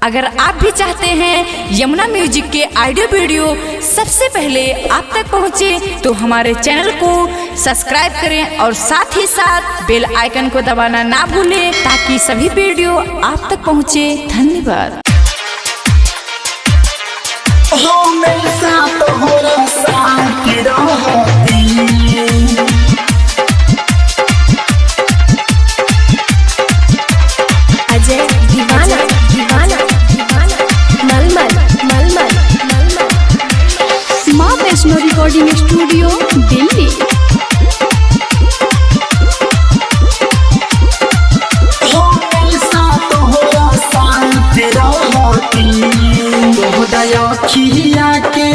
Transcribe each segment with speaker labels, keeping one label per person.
Speaker 1: अगर आप भी चाहते हैं यमुना म्यूजिक के ऑडियो वीडियो सबसे पहले आप तक पहुंचे, तो हमारे चैनल को सब्सक्राइब करें और साथ ही साथ बेल आइकन को दबाना ना भूलें, ताकि सभी वीडियो आप तक पहुंचे। धन्यवाद।
Speaker 2: अजय दीवाना दीवाना दीवाना मलमल मलमल मलमल माँ वैष्णो रिकॉर्डिंग स्टूडियो दिल्ली।
Speaker 3: खिया के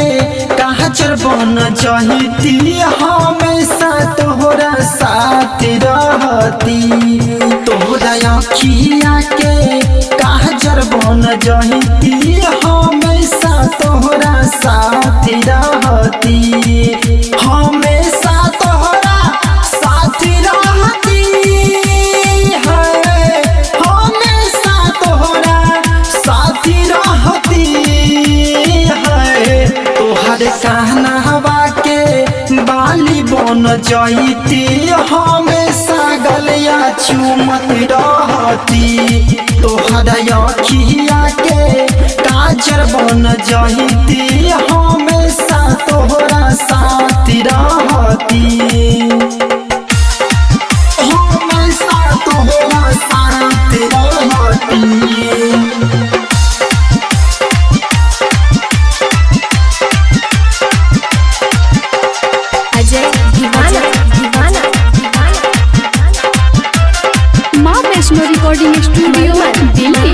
Speaker 3: काजर बन जहिती, हमेशा तोहरा साथ रहती। तोहरा खिया के काजर बन जहिती, हमेशा तोहरा साथ रहती। हमेशा तोहरा साथ रहती है, हमेशा तोहरा साथ रहती है। तोहर कहनावा के बाली बन जइती, हमेशा गलिया चुमत रहती। तोहर अखिया के काजर बन जइती, हमेशा तोहरा साथ रहती। हमेशा तोहरा साथ रहती।
Speaker 2: अजय दीवाना दीवाना दीवाना माँ वैष्णो रिकॉर्डिंग स्टूडियो दिल्ली।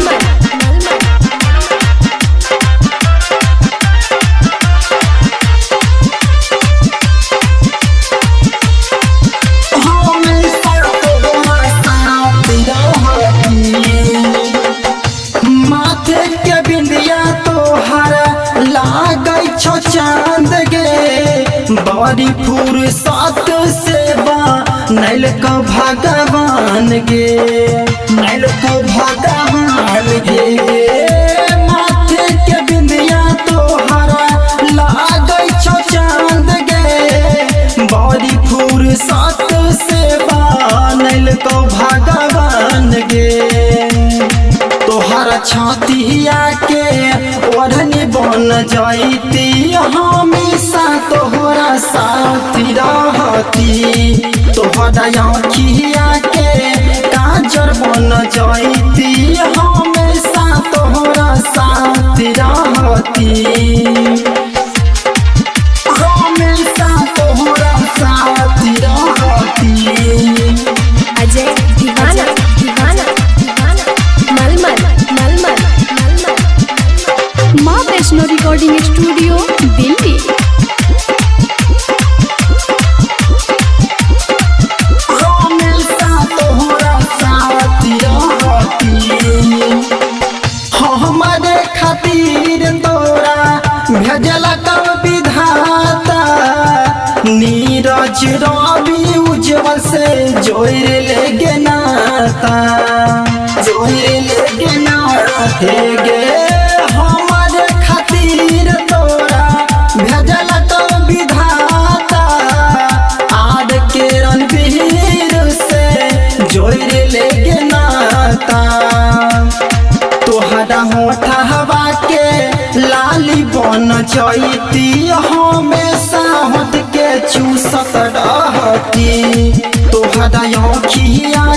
Speaker 3: माथे के बिंदिया तोहर लागै छो चांद गे, बड़ी फुर्सत से बनैल को भगवान गे, नैल को भगवान गे। माथे के बिंदिया तोहर लागै छो चांद गे, बड़ी फुर्सत से बनैल को भगवान गे। तोहर छातिया के ओढ़नी बन जइती, हमेशा तोहरा साथ रहती। तोहरा अखिया के काजर बन जइती, हमेशा तोहरा साथ रहती। हमेशा तोहरा साथ रहती।
Speaker 2: अजय दीवाना दीवाना दीवाना मलमल मलमल मलमल माँ वैष्णो रिकॉर्डिंग स्टूडियो दिल्ली।
Speaker 3: हमेशा तोहरा साथ रहती। हमारे खातिर तोरा भेजला कब विधाता, नीरज रवि उज्जवल से जोड़ ले नाता, जोड़ ले नाता गे। हमारे खातिर तोरा भेजला कब विधाता, आद के रणवीर से जोड़ ले नाता। तोहरा होठवा के लाली बन जइती, हमेशा होठ के चूसत रहती। तोहरा अखिया